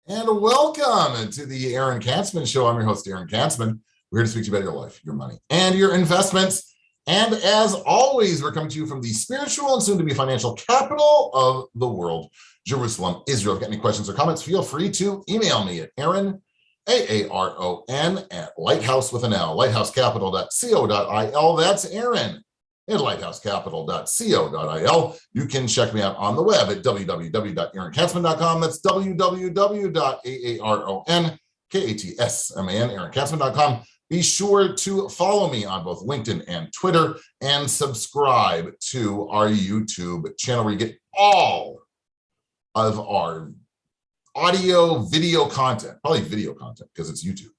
And welcome to the Aaron Katzman Show. I'm your host, Aaron Katzman. We're here to speak to you about your life, your money, and your investments. And as always, we're coming to you from the spiritual and soon-to-be financial capital of the world, Jerusalem, Israel. If you have any questions or comments, feel free to email me at Aaron, A-A-R-O-N, at lighthouse with an L, lighthousecapital.co.il. That's Aaron at lighthousecapital.co.il. You can check me out on the web at www.aaronkatzman.com. That's www.aaronkatzman, aaronkatzman.com. Be sure to follow me on both LinkedIn and Twitter and subscribe to our YouTube channel where you get all of our audio, video content, probably video content because it's YouTube,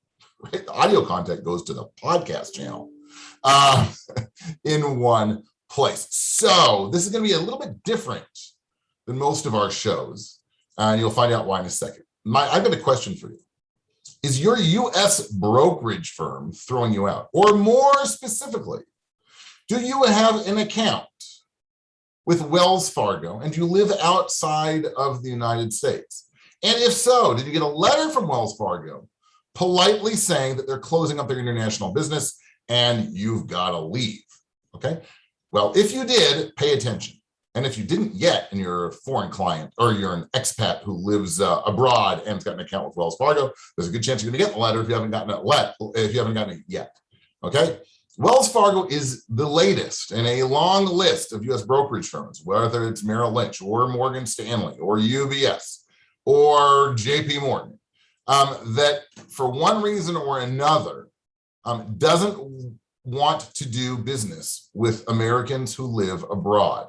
right? The audio content goes to the podcast channel in one place. So this is going to be a little bit different than most of our shows, and you'll find out why in a second. I've got a question for you. Is your U.S. brokerage firm throwing you out? Or more specifically, do you have an account with Wells Fargo and you live outside of the United States? And if so, did you get a letter from Wells Fargo politely saying that they're closing up their international business and you've got to leave? Okay. Well, if you did, pay attention. And if you didn't yet, and you're a foreign client or you're an expat who lives abroad and has got an account with Wells Fargo, there's a good chance you're going to get the letter if you haven't gotten it yet. Okay. Wells Fargo is the latest in a long list of U.S. brokerage firms, whether it's Merrill Lynch or Morgan Stanley or UBS or JP Morgan, that for one reason or another doesn't want to do business with Americans who live abroad.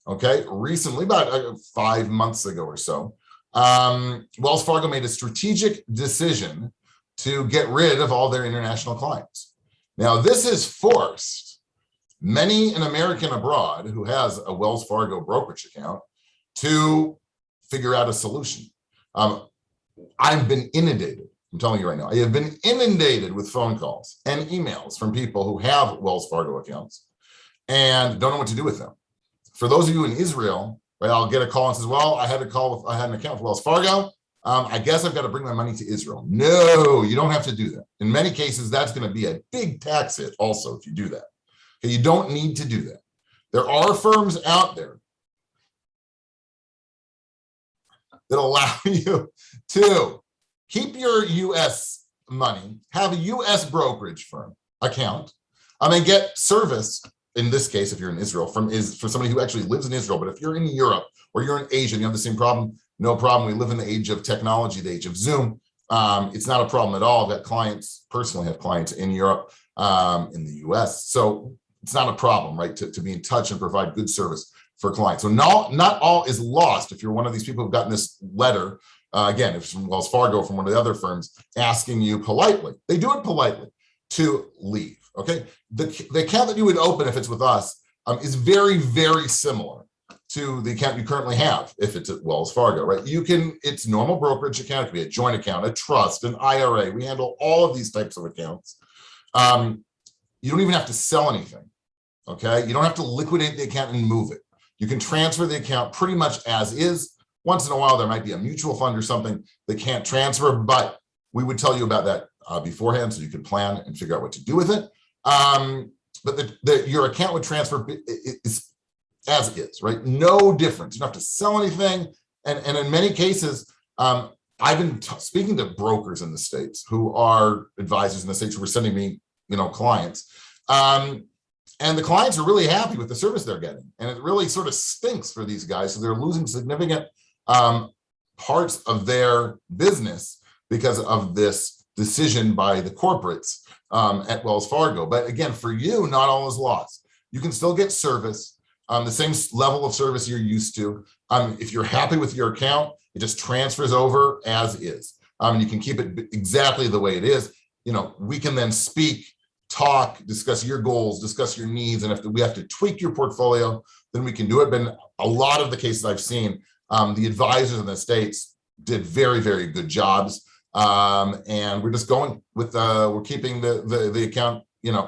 Okay, recently, about 5 months ago or so, Wells Fargo made a strategic decision to get rid of all their international clients. Now, this has forced many an American abroad who has a Wells Fargo brokerage account to figure out a solution. I've been inundated. I'm telling you right now, I have been inundated with phone calls and emails from people who have Wells Fargo accounts and don't know what to do with them. For those of you in Israel, right, I'll get a call and says, well, I had an account with Wells Fargo. I guess I've got to bring my money to Israel. No, you don't have to do that. In many cases, that's going to be a big tax hit also if you do that. Okay, you don't need to do that. There are firms out there that allow you to keep your U.S. money, have a U.S. brokerage firm account, and get service. In this case, if you're in Israel, for somebody who actually lives in Israel. But if you're in Europe or you're in Asia and you have the same problem, no problem. We live in the age of technology, the age of Zoom. It's not a problem at all. I've got clients, personally have clients in Europe, in the US. So it's not a problem, right, to be in touch and provide good service for clients. So not all is lost if you're one of these people who've gotten this letter, again, if it's from Wells Fargo, from one of the other firms, asking you politely, they do it politely, to leave. Okay, the account that you would open if it's with us is very, very similar to the account you currently have if it's at Wells Fargo, right? It's normal brokerage account. It could be a joint account, a trust, an IRA. We handle all of these types of accounts. You don't even have to sell anything, okay? You don't have to liquidate the account and move it. You can transfer the account pretty much as is. Once in a while, there might be a mutual fund or something that can't transfer, but we would tell you about that beforehand so you could plan and figure out what to do with it. But your account would transfer is as is, right? No difference. You don't have to sell anything. And in many cases, I've been speaking to brokers in the States who are advisors in the States who are sending me, clients. And the clients are really happy with the service they're getting. And it really sort of stinks for these guys. So they're losing significant parts of their business because of this decision by the corporates at Wells Fargo. But again, for you, not all is lost. You can still get service, the same level of service you're used to. If you're happy with your account, it just transfers over as is. You can keep it exactly the way it is. We can then speak, talk, discuss your goals, discuss your needs. And if we have to tweak your portfolio, then we can do it. But in a lot of the cases I've seen, the advisors in the States did very, very good jobs. And we're just going with, we're keeping the account,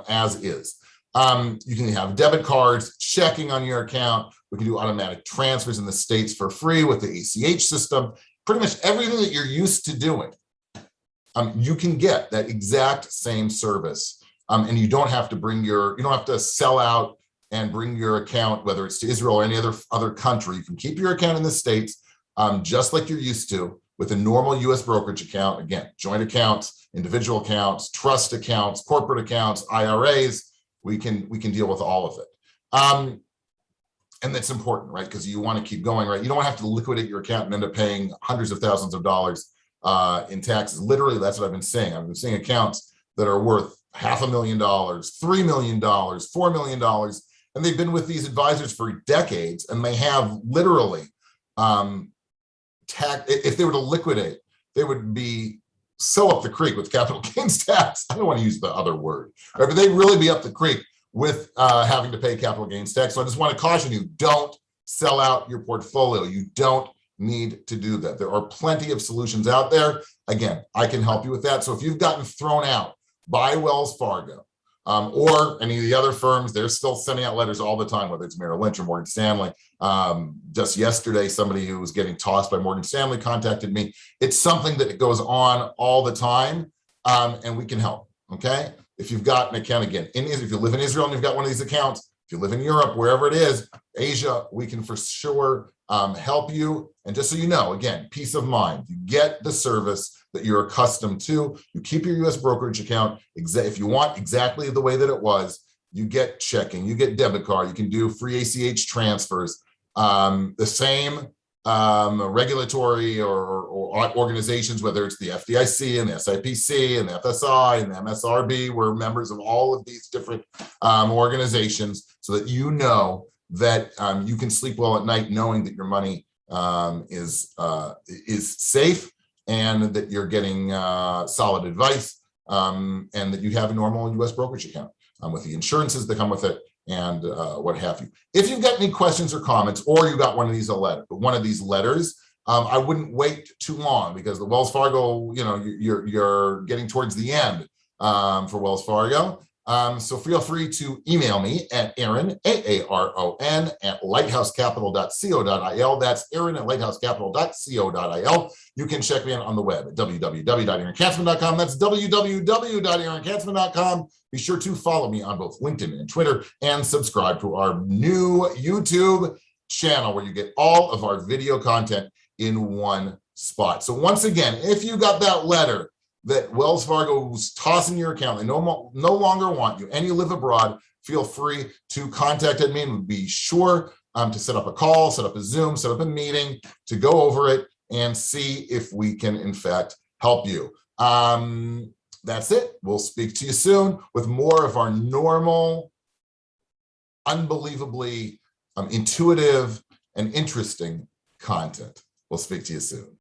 as is. You can have debit cards, checking on your account. We can do automatic transfers in the States for free with the ACH system. pretty much everything that you're used to doing, you can get that exact same service. And you don't have to you don't have to sell out and bring your account, whether it's to Israel or any other country. You can keep your account in the States, just like you're used to with a normal US brokerage account. Again, joint accounts, individual accounts, trust accounts, corporate accounts, IRAs. We can deal with all of it. And that's important, right? Because you want to keep going, right? You don't have to liquidate your account and end up paying hundreds of thousands of dollars in taxes. Literally, that's what I've been saying. I've been seeing accounts that are worth $500,000, $3 million, $4 million, and they've been with these advisors for decades, and they have literally if they were to liquidate, they would be so up the creek with capital gains tax. I don't want to use the other word, right? But they'd really be up the creek with having to pay capital gains tax. So I just want to caution you, don't sell out your portfolio. You don't need to do that. There are plenty of solutions out there. Again, I can help you with that. So if you've gotten thrown out by Wells Fargo or any of the other firms, they're still sending out letters all the time, whether it's Merrill Lynch or Morgan Stanley. Just yesterday, somebody who was getting tossed by Morgan Stanley contacted me. It's something that goes on all the time, and we can help, okay? If you've got an account, again, if you live in Israel and you've got one of these accounts, if you live in Europe, wherever it is, Asia, we can for sure help you. And just so you know, again, peace of mind. You get the service that you're accustomed to. You keep your US brokerage account, if you want exactly the way that it was, you get checking, you get debit card, you can do free ACH transfers, the same regulatory or organizations, whether it's the FDIC and the SIPC and the FSI and the MSRB, we're members of all of these different organizations, so that you know that you can sleep well at night knowing that your money is safe, and that you're getting solid advice, and that you have a normal US brokerage account with the insurances that come with it, and what have you. If you've got any questions or comments, or you got one of these letters, I wouldn't wait too long, because the Wells Fargo, you're getting towards the end for Wells Fargo. So feel free to email me at Aaron, AARON, at lighthousecapital.co.il. That's Aaron at lighthousecapital.co.il. You can check me out on the web at www.aaronkatzman.com. That's www.aaronkatzman.com. Be sure to follow me on both LinkedIn and Twitter, and subscribe to our new YouTube channel, where you get all of our video content in one spot. So once again, if you got that letter that Wells Fargo was tossing your account, they no longer want you, and you live abroad, feel free to contact me, and be sure to set up a call, set up a Zoom, set up a meeting to go over it and see if we can, in fact, help you. That's it. We'll speak to you soon with more of our normal, unbelievably intuitive and interesting content. We'll speak to you soon.